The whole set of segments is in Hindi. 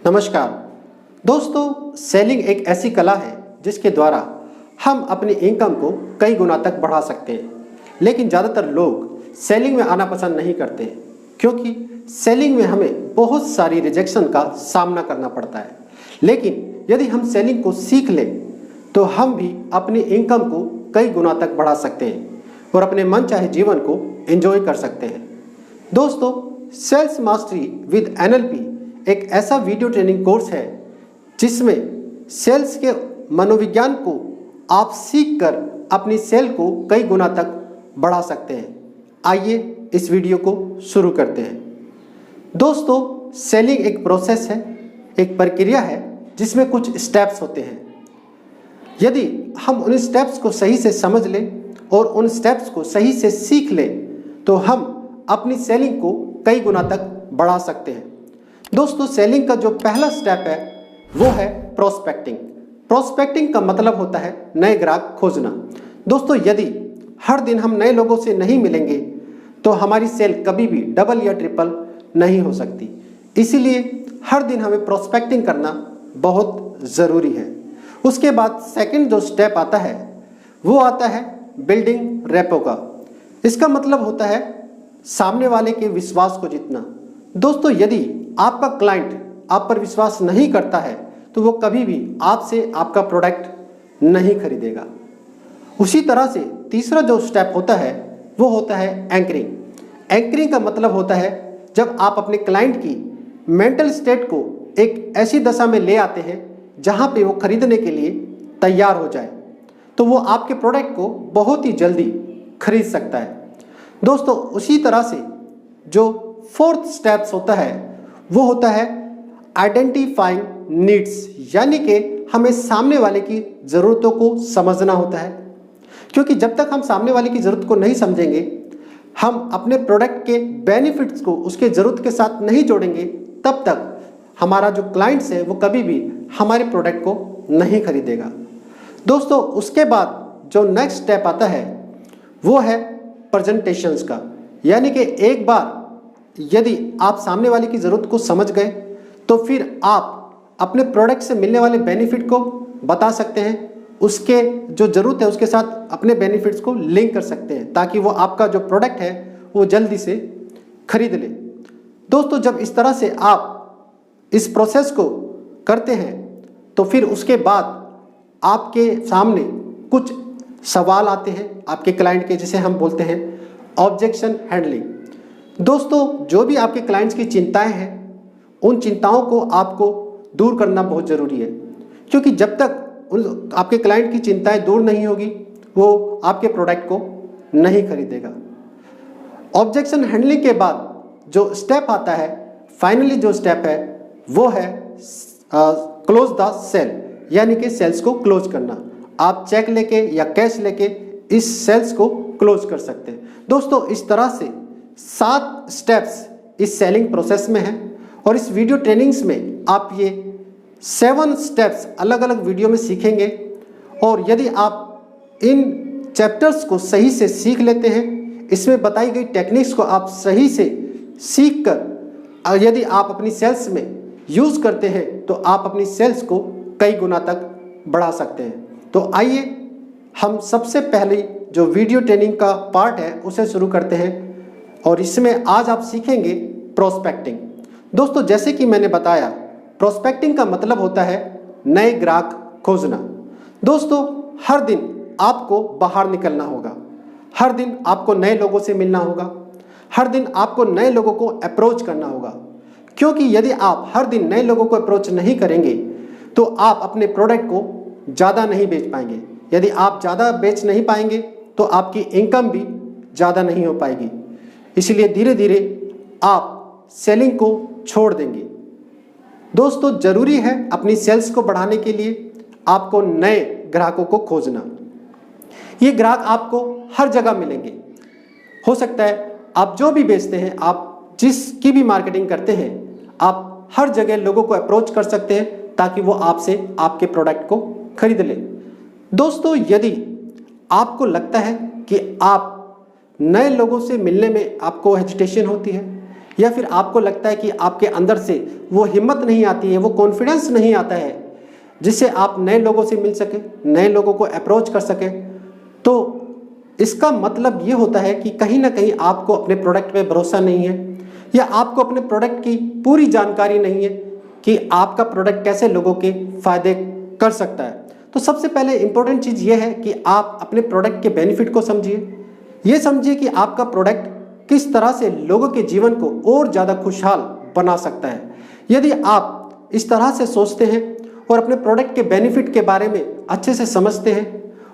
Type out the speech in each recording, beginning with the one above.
नमस्कार दोस्तों, सेलिंग एक ऐसी कला है जिसके द्वारा हम अपनी इनकम को कई गुना तक बढ़ा सकते हैं। लेकिन ज़्यादातर लोग सेलिंग में आना पसंद नहीं करते क्योंकि सेलिंग में हमें बहुत सारी रिजेक्शन का सामना करना पड़ता है। लेकिन यदि हम सेलिंग को सीख लें तो हम भी अपनी इनकम को कई गुना तक बढ़ा सकते हैं और अपने मन चाहे जीवन को एंजॉय कर सकते हैं। दोस्तों, सेल्स मास्टरी विद NLP एक ऐसा वीडियो ट्रेनिंग कोर्स है जिसमें सेल्स के मनोविज्ञान को आप सीखकर अपनी सेल को कई गुना तक बढ़ा सकते हैं। आइए इस वीडियो को शुरू करते हैं। दोस्तों, सेलिंग एक प्रोसेस है, एक प्रक्रिया है जिसमें कुछ स्टेप्स होते हैं। यदि हम उन स्टेप्स को सही से समझ लें और उन स्टेप्स को सही से सीख लें तो हम अपनी सेलिंग को कई गुना तक बढ़ा सकते हैं। दोस्तों, सेलिंग का जो पहला स्टेप है वो है प्रोस्पेक्टिंग। प्रोस्पेक्टिंग का मतलब होता है नए ग्राहक खोजना। दोस्तों, यदि हर दिन हम नए लोगों से नहीं मिलेंगे तो हमारी सेल कभी भी डबल या ट्रिपल नहीं हो सकती। इसीलिए हर दिन हमें प्रोस्पेक्टिंग करना बहुत ज़रूरी है। उसके बाद सेकंड जो स्टेप आता है वो आता है बिल्डिंग रेपो का। इसका मतलब होता है सामने वाले के विश्वास को जीतना। दोस्तों, यदि आपका क्लाइंट आप पर विश्वास नहीं करता है तो वो कभी भी आपसे आपका प्रोडक्ट नहीं खरीदेगा। उसी तरह से तीसरा जो स्टेप होता है वो होता है एंकरिंग। एंकरिंग का मतलब होता है जब आप अपने क्लाइंट की मेंटल स्टेट को एक ऐसी दशा में ले आते हैं जहां पे वो खरीदने के लिए तैयार हो जाए तो वो आपके प्रोडक्ट को बहुत ही जल्दी खरीद सकता है। दोस्तों, उसी तरह से जो फोर्थ स्टेप्स होता है वो होता है आइडेंटिफाइंग नीड्स, यानी कि हमें सामने वाले की ज़रूरतों को समझना होता है। क्योंकि जब तक हम सामने वाले की ज़रूरत को नहीं समझेंगे, हम अपने प्रोडक्ट के बेनिफिट्स को उसके ज़रूरत के साथ नहीं जोड़ेंगे, तब तक हमारा जो क्लाइंट्स है वो कभी भी हमारे प्रोडक्ट को नहीं खरीदेगा। दोस्तों, उसके बाद जो नेक्स्ट स्टेप आता है वो है प्रेजेंटेशंस का, यानी कि एक बार यदि आप सामने वाले की ज़रूरत को समझ गए तो फिर आप अपने प्रोडक्ट से मिलने वाले बेनिफिट को बता सकते हैं, उसके जो ज़रूरत है उसके साथ अपने बेनिफिट्स को लिंक कर सकते हैं ताकि वो आपका जो प्रोडक्ट है वो जल्दी से खरीद ले। दोस्तों, जब इस तरह से आप इस प्रोसेस को करते हैं तो फिर उसके बाद आपके सामने कुछ सवाल आते हैं आपके क्लाइंट के, जिसे हम बोलते हैं ऑब्जेक्शन हैंडलिंग। दोस्तों, जो भी आपके क्लाइंट्स की चिंताएं हैं उन चिंताओं को आपको दूर करना बहुत ज़रूरी है, क्योंकि जब तक उन आपके क्लाइंट की चिंताएं दूर नहीं होगी वो आपके प्रोडक्ट को नहीं खरीदेगा। ऑब्जेक्शन हैंडलिंग के बाद जो स्टेप आता है, फाइनली जो स्टेप है वो है क्लोज द सेल, यानी कि सेल्स को क्लोज करना। आप चेक लेके या कैश लेके इस सेल्स को क्लोज कर सकते हैं। दोस्तों, इस तरह से 7 स्टेप्स इस सेलिंग प्रोसेस में हैं और इस वीडियो ट्रेनिंग्स में आप ये 7 स्टेप्स अलग अलग वीडियो में सीखेंगे। और यदि आप इन चैप्टर्स को सही से सीख लेते हैं, इसमें बताई गई टेक्निक्स को आप सही से सीख कर यदि आप अपनी सेल्स में यूज़ करते हैं तो आप अपनी सेल्स को कई गुना तक बढ़ा सकते हैं। तो आइए हम सबसे पहले जो वीडियो ट्रेनिंग का पार्ट है उसे शुरू करते हैं और इसमें आज आप सीखेंगे प्रोस्पेक्टिंग। दोस्तों, जैसे कि मैंने बताया, प्रोस्पेक्टिंग का मतलब होता है नए ग्राहक खोजना। दोस्तों, हर दिन आपको बाहर निकलना होगा, हर दिन आपको नए लोगों से मिलना होगा, हर दिन आपको नए लोगों को अप्रोच करना होगा। क्योंकि यदि आप हर दिन नए लोगों को अप्रोच नहीं करेंगे तो आप अपने प्रोडक्ट को ज़्यादा नहीं बेच पाएंगे। यदि आप ज़्यादा बेच नहीं पाएंगे तो आपकी इनकम भी ज़्यादा नहीं हो पाएगी। इसलिए धीरे धीरे आप सेलिंग को छोड़ देंगे। दोस्तों, ज़रूरी है अपनी सेल्स को बढ़ाने के लिए आपको नए ग्राहकों को खोजना। ये ग्राहक आपको हर जगह मिलेंगे। हो सकता है आप जो भी बेचते हैं, आप जिसकी भी मार्केटिंग करते हैं, आप हर जगह लोगों को अप्रोच कर सकते हैं ताकि वो आपसे आपके प्रोडक्ट को खरीद लें। दोस्तों, यदि आपको लगता है कि आप नए लोगों से मिलने में आपको हेजिटेशन होती है या फिर आपको लगता है कि आपके अंदर से वो हिम्मत नहीं आती है, वो कॉन्फिडेंस नहीं आता है जिससे आप नए लोगों से मिल सके, नए लोगों को अप्रोच कर सके, तो इसका मतलब ये होता है कि कहीं ना कहीं आपको अपने प्रोडक्ट पे भरोसा नहीं है, या आपको अपने प्रोडक्ट की पूरी जानकारी नहीं है कि आपका प्रोडक्ट कैसे लोगों के फायदे कर सकता है। तो सबसे पहले इंपॉर्टेंट चीज़ ये है कि आप अपने प्रोडक्ट के बेनिफिट को समझिए। ये समझिए कि आपका प्रोडक्ट किस तरह से लोगों के जीवन को और ज़्यादा खुशहाल बना सकता है। यदि आप इस तरह से सोचते हैं और अपने प्रोडक्ट के बेनिफिट के बारे में अच्छे से समझते हैं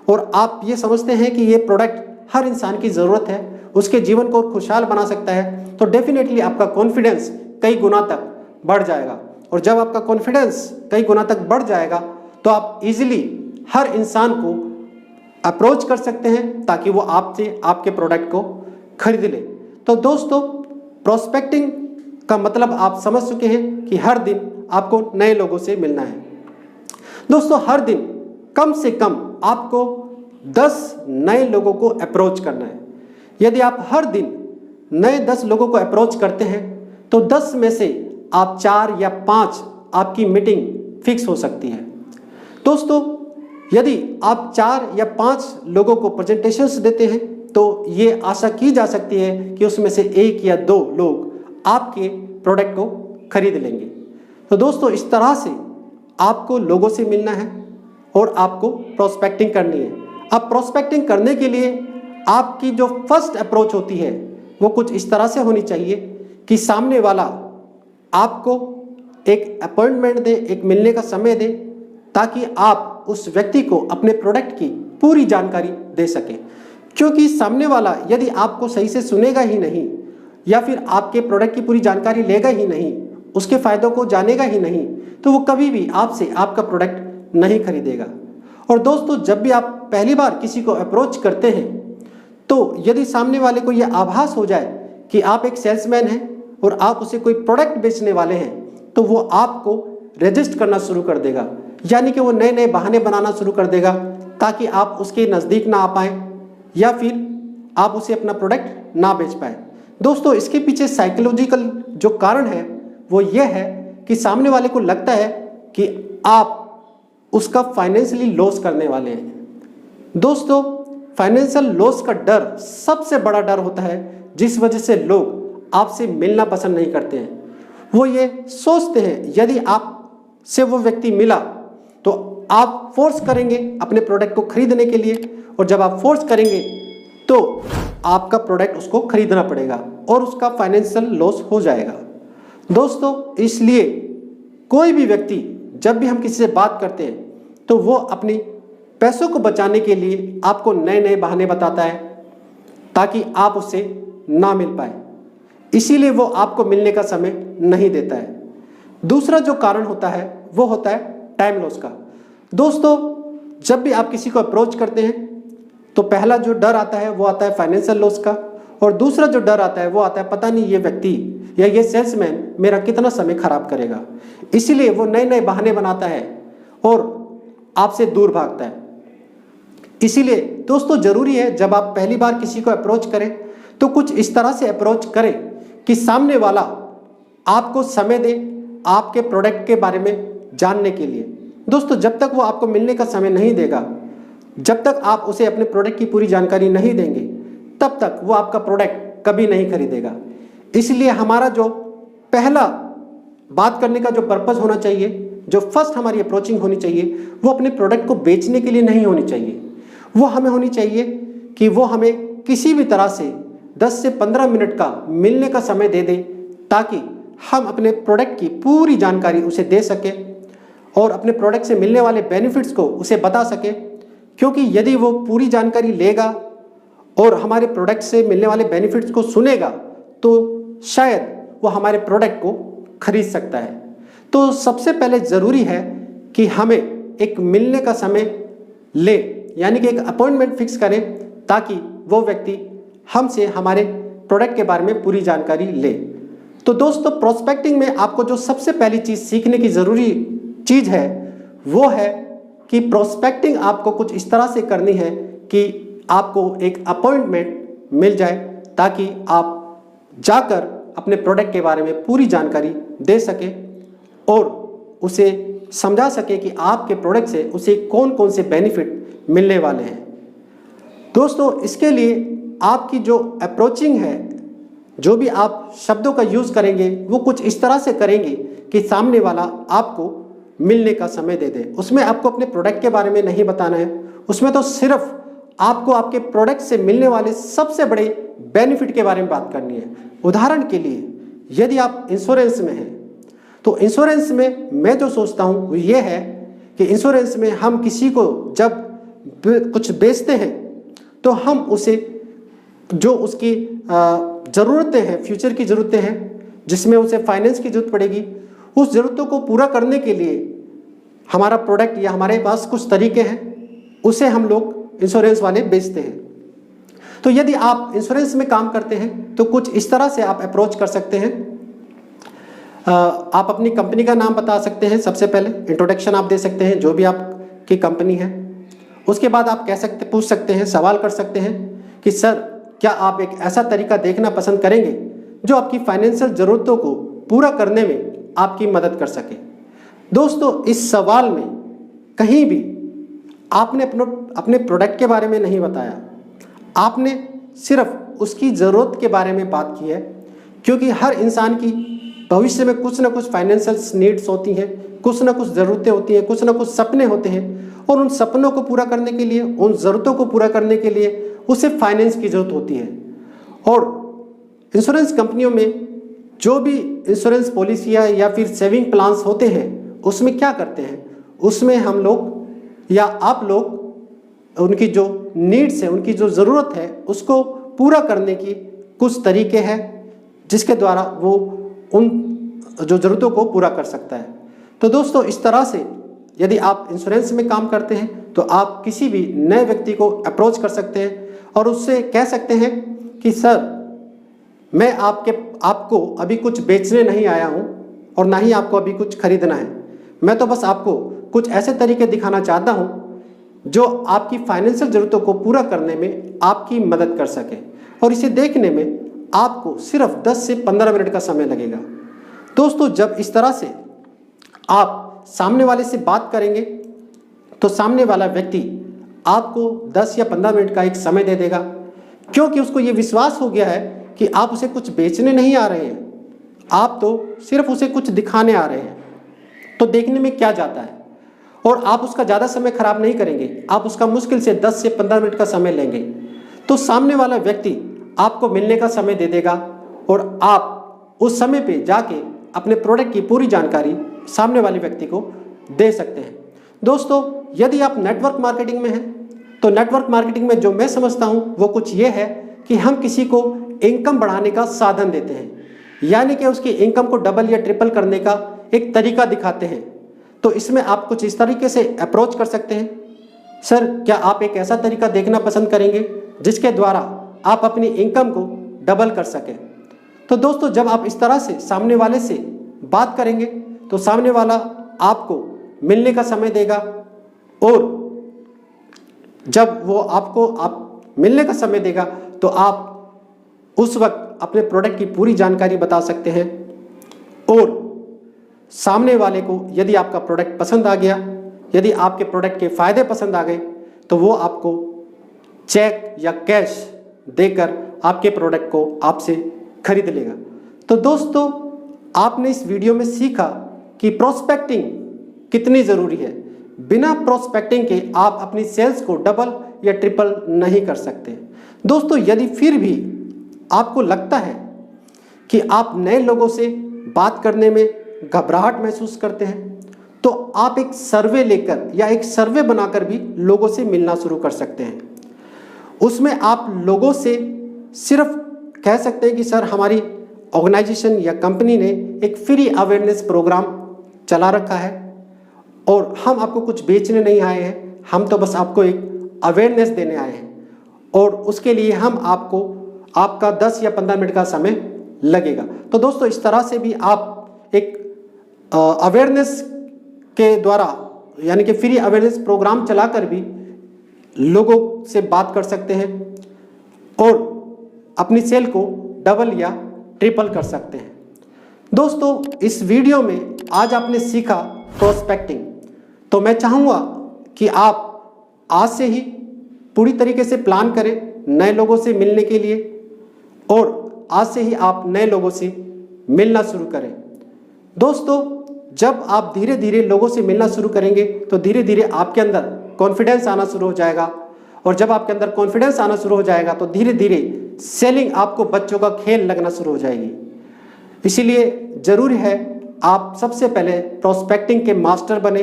और आप ये समझते हैं कि ये प्रोडक्ट हर इंसान की ज़रूरत है, उसके जीवन को खुशहाल बना सकता है, तो डेफिनेटली आपका कॉन्फिडेंस कई गुना तक बढ़ जाएगा। और जब आपका कॉन्फिडेंस कई गुना तक बढ़ जाएगा तो आप इजीली हर इंसान को अप्रोच कर सकते हैं ताकि वो आपसे आपके प्रोडक्ट को खरीद ले। तो दोस्तों, प्रोस्पेक्टिंग का मतलब आप समझ चुके हैं कि हर दिन आपको नए लोगों से मिलना है। दोस्तों, हर दिन कम से कम आपको 10 नए लोगों को अप्रोच करना है। यदि आप हर दिन नए 10 लोगों को अप्रोच करते हैं तो 10 में से आप 4 या 5 आपकी मीटिंग फिक्स हो सकती है। दोस्तों, यदि आप 4 या 5 लोगों को प्रेजेंटेशंस देते हैं तो ये आशा की जा सकती है कि उसमें से 1 या 2 लोग आपके प्रोडक्ट को खरीद लेंगे। तो दोस्तों, इस तरह से आपको लोगों से मिलना है और आपको प्रोस्पेक्टिंग करनी है। अब प्रोस्पेक्टिंग करने के लिए आपकी जो फर्स्ट अप्रोच होती है वो कुछ इस तरह से होनी चाहिए कि सामने वाला आपको एक अपॉइंटमेंट दे, एक मिलने का समय दे, ताकि आप उस व्यक्ति को अपने प्रोडक्ट की पूरी जानकारी दे सकें। क्योंकि सामने वाला यदि आपको सही से सुनेगा ही नहीं या फिर आपके प्रोडक्ट की पूरी जानकारी लेगा ही नहीं, उसके फायदों को जानेगा ही नहीं, तो वो कभी भी आपसे आपका प्रोडक्ट नहीं खरीदेगा। और दोस्तों, जब भी आप पहली बार किसी को अप्रोच करते हैं तो यदि सामने वाले को यह आभास हो जाए कि आप एक सेल्समैन हैं और आप उसे कोई प्रोडक्ट बेचने वाले हैं, तो वो आपको रेजिस्ट करना शुरू कर देगा, यानी कि वो नए नए बहाने बनाना शुरू कर देगा ताकि आप उसके नज़दीक ना आ पाएँ या फिर आप उसे अपना प्रोडक्ट ना बेच पाए। दोस्तों, इसके पीछे साइकोलॉजिकल जो कारण है वो ये है कि सामने वाले को लगता है कि आप उसका फाइनेंशियली लॉस करने वाले हैं। दोस्तों, फाइनेंशियल लॉस का डर सबसे बड़ा डर होता है जिस वजह से लोग आपसे मिलना पसंद नहीं करते हैं। वो ये सोचते हैं यदि आप से वो व्यक्ति मिला तो आप फोर्स करेंगे अपने प्रोडक्ट को खरीदने के लिए, और जब आप फोर्स करेंगे तो आपका प्रोडक्ट उसको खरीदना पड़ेगा और उसका फाइनेंशियल लॉस हो जाएगा। दोस्तों, इसलिए कोई भी व्यक्ति जब भी हम किसी से बात करते हैं तो वो अपनी पैसों को बचाने के लिए आपको नए नए बहाने बताता है ताकि आप उससे ना मिल पाए, इसीलिए वो आपको मिलने का समय नहीं देता है। दूसरा जो कारण होता है वो होता है टाइम लॉस का। दोस्तों, जब भी आप किसी को अप्रोच करते हैं तो पहला जो डर आता है वो आता है फाइनेंशियल लॉस का, और दूसरा जो डर आता है वो आता है पता नहीं ये व्यक्ति या ये सेल्समैन मेरा कितना समय खराब करेगा, इसीलिए वो नए नए बहाने बनाता है और आपसे दूर भागता है। इसीलिए दोस्तों, ज़रूरी है जब आप पहली बार किसी को अप्रोच करें तो कुछ इस तरह से अप्रोच करें कि सामने वाला आपको समय दे आपके प्रोडक्ट के बारे में जानने के लिए। दोस्तों, जब तक वो आपको मिलने का समय नहीं देगा, जब तक आप उसे अपने प्रोडक्ट की पूरी जानकारी नहीं देंगे, तब तक वो आपका प्रोडक्ट कभी नहीं खरीदेगा। इसलिए हमारा जो पहला बात करने का जो पर्पस होना चाहिए, जो फर्स्ट हमारी अप्रोचिंग होनी चाहिए, वो अपने प्रोडक्ट को बेचने के लिए नहीं होनी चाहिए। वो हमें होनी चाहिए कि वो हमें किसी भी तरह से 10 से 15 मिनट का मिलने का समय दे दे ताकि हम अपने प्रोडक्ट की पूरी जानकारी उसे दे सकें और अपने प्रोडक्ट से मिलने वाले बेनिफिट्स को उसे बता सकें। क्योंकि यदि वो पूरी जानकारी लेगा और हमारे प्रोडक्ट से मिलने वाले बेनिफिट्स को सुनेगा तो शायद वो हमारे प्रोडक्ट को खरीद सकता है। तो सबसे पहले ज़रूरी है कि हमें एक मिलने का समय ले, यानी कि एक अपॉइंटमेंट फिक्स करें ताकि वो व्यक्ति हमसे हमारे प्रोडक्ट के बारे में पूरी जानकारी ले। तो दोस्तों, प्रोस्पेक्टिंग में आपको जो सबसे पहली चीज़ सीखने की ज़रूरी चीज़ है वो है कि प्रोस्पेक्टिंग आपको कुछ इस तरह से करनी है कि आपको एक अपॉइंटमेंट मिल जाए ताकि आप जाकर अपने प्रोडक्ट के बारे में पूरी जानकारी दे सके और उसे समझा सके कि आपके प्रोडक्ट से उसे कौन कौन से बेनिफिट मिलने वाले हैं। दोस्तों, इसके लिए आपकी जो अप्रोचिंग है, जो भी आप शब्दों का यूज़ करेंगे वो कुछ इस तरह से करेंगे कि सामने वाला आपको मिलने का समय दे दे। उसमें आपको अपने प्रोडक्ट के बारे में नहीं बताना है, उसमें तो सिर्फ आपको आपके प्रोडक्ट से मिलने वाले सबसे बड़े बेनिफिट के बारे में बात करनी है। उदाहरण के लिए, यदि आप इंश्योरेंस में हैं तो इंश्योरेंस में मैं जो सोचता हूँ वो ये है कि इंश्योरेंस में हम किसी को जब कुछ बेचते हैं तो हम उसे जो उसकी ज़रूरतें हैं, फ्यूचर की ज़रूरतें हैं, जिसमें उसे फाइनेंस की ज़रूरत पड़ेगी, उस ज़रूरतों को पूरा करने के लिए हमारा प्रोडक्ट या हमारे पास कुछ तरीके हैं, उसे हम लोग इंश्योरेंस वाले बेचते हैं। तो यदि आप इंश्योरेंस में काम करते हैं तो कुछ इस तरह से आप अप्रोच कर सकते हैं। आप अपनी कंपनी का नाम बता सकते हैं, सबसे पहले इंट्रोडक्शन आप दे सकते हैं जो भी आपकी कंपनी है। उसके बाद आप पूछ सकते हैं, सवाल कर सकते हैं कि सर, क्या आप एक ऐसा तरीका देखना पसंद करेंगे जो आपकी फाइनेंशियल ज़रूरतों को पूरा करने में आपकी मदद कर सके। दोस्तों, इस सवाल में कहीं भी आपने अपने प्रोडक्ट के बारे में नहीं बताया, आपने सिर्फ उसकी ज़रूरत के बारे में बात की है, क्योंकि हर इंसान की भविष्य में कुछ ना कुछ फाइनेंशियल नीड्स होती हैं, कुछ ना कुछ ज़रूरतें होती हैं, कुछ ना कुछ सपने होते हैं, और उन सपनों को पूरा करने के लिए, उन ज़रूरतों को पूरा करने के लिए उसे फाइनेंस की ज़रूरत होती है। और इंश्योरेंस कंपनियों में जो भी इंश्योरेंस पॉलिसियाँ या फिर सेविंग प्लान्स होते हैं, उसमें क्या करते हैं, उसमें हम लोग या आप लोग उनकी जो नीड्स है, उनकी जो ज़रूरत है, उसको पूरा करने की कुछ तरीके हैं जिसके द्वारा वो उन जो ज़रूरतों को पूरा कर सकता है। तो दोस्तों, इस तरह से यदि आप इंश्योरेंस में काम करते हैं तो आप किसी भी नए व्यक्ति को अप्रोच कर सकते हैं और उससे कह सकते हैं कि सर, मैं आपको अभी कुछ बेचने नहीं आया हूँ और ना ही आपको अभी कुछ खरीदना है। मैं तो बस आपको कुछ ऐसे तरीके दिखाना चाहता हूँ जो आपकी फाइनेंशियल ज़रूरतों को पूरा करने में आपकी मदद कर सके, और इसे देखने में आपको सिर्फ 10 से 15 मिनट का समय लगेगा। दोस्तों, जब इस तरह से आप सामने वाले से बात करेंगे तो सामने वाला व्यक्ति आपको 10 या 15 मिनट का एक समय दे देगा, क्योंकि उसको ये विश्वास हो गया है कि आप उसे कुछ बेचने नहीं आ रहे हैं, आप तो सिर्फ उसे कुछ दिखाने आ रहे हैं। तो देखने में क्या जाता है, और आप उसका ज़्यादा समय खराब नहीं करेंगे, आप उसका मुश्किल से 10 से 15 मिनट का समय लेंगे, तो सामने वाला व्यक्ति आपको मिलने का समय दे देगा और आप उस समय पे जाके अपने प्रोडक्ट की पूरी जानकारी सामने वाले व्यक्ति को दे सकते हैं। दोस्तों, यदि आप नेटवर्क मार्केटिंग में हैं तो नेटवर्क मार्केटिंग में जो मैं समझता हूँ वो कुछ ये है कि हम किसी को इनकम बढ़ाने का साधन देते हैं, यानी कि उसकी इनकम को डबल या ट्रिपल करने का एक तरीका दिखाते हैं। तो इसमें आप कुछ इस तरीके से अप्रोच कर सकते हैं, सर, क्या आप एक ऐसा तरीका देखना पसंद करेंगे जिसके द्वारा आप अपनी इनकम को डबल कर सकें। तो दोस्तों, जब आप इस तरह से सामने वाले से बात करेंगे तो सामने वाला आपको मिलने का समय देगा, और जब वो आप मिलने का समय देगा तो आप उस वक्त अपने प्रोडक्ट की पूरी जानकारी बता सकते हैं, और सामने वाले को यदि आपका प्रोडक्ट पसंद आ गया, यदि आपके प्रोडक्ट के फ़ायदे पसंद आ गए, तो वो आपको चेक या कैश देकर आपके प्रोडक्ट को आपसे खरीद लेगा। तो दोस्तों, आपने इस वीडियो में सीखा कि प्रोस्पेक्टिंग कितनी ज़रूरी है। बिना प्रोस्पेक्टिंग के आप अपनी सेल्स को डबल या ट्रिपल नहीं कर सकते। दोस्तों, यदि फिर भी आपको लगता है कि आप नए लोगों से बात करने में घबराहट महसूस करते हैं, तो आप एक सर्वे लेकर या एक सर्वे बनाकर भी लोगों से मिलना शुरू कर सकते हैं। उसमें आप लोगों से सिर्फ कह सकते हैं कि सर, हमारी ऑर्गेनाइजेशन या कंपनी ने एक फ्री अवेयरनेस प्रोग्राम चला रखा है और हम आपको कुछ बेचने नहीं आए हैं, हम तो बस आपको एक अवेयरनेस देने आए हैं, और उसके लिए हम आपका 10 या 15 मिनट का समय लगेगा। तो दोस्तों, इस तरह से भी आप एक अवेयरनेस के द्वारा, यानी कि फ्री अवेयरनेस प्रोग्राम चलाकर भी लोगों से बात कर सकते हैं और अपनी सेल को डबल या ट्रिपल कर सकते हैं। दोस्तों, इस वीडियो में आज आपने सीखा प्रोस्पेक्टिंग। तो मैं चाहूँगा कि आप आज से ही पूरी तरीके से प्लान करें नए लोगों से मिलने के लिए, और आज से ही आप नए लोगों से मिलना शुरू करें। दोस्तों, जब आप धीरे धीरे लोगों से मिलना शुरू करेंगे तो धीरे धीरे आपके अंदर कॉन्फिडेंस आना शुरू हो जाएगा, और जब आपके अंदर कॉन्फिडेंस आना शुरू हो जाएगा तो धीरे धीरे सेलिंग आपको बच्चों का खेल लगना शुरू हो जाएगी। इसीलिए ज़रूरी है आप सबसे पहले प्रोस्पेक्टिंग के मास्टर बने।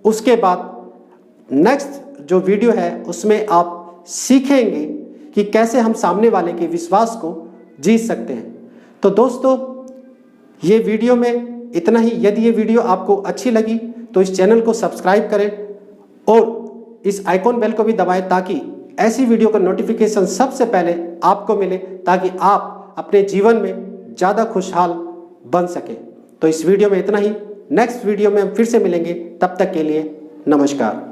उसके बाद नेक्स्ट जो वीडियो है उसमें आप सीखेंगे कि कैसे हम सामने वाले के विश्वास को जीत सकते हैं। तो दोस्तों, ये वीडियो में इतना ही। यदि ये वीडियो आपको अच्छी लगी तो इस चैनल को सब्सक्राइब करें और इस आइकॉन बेल को भी दबाएं ताकि ऐसी वीडियो का नोटिफिकेशन सबसे पहले आपको मिले, ताकि आप अपने जीवन में ज़्यादा खुशहाल बन सके। तो इस वीडियो में इतना ही। नेक्स्ट वीडियो में हम फिर से मिलेंगे, तब तक के लिए नमस्कार।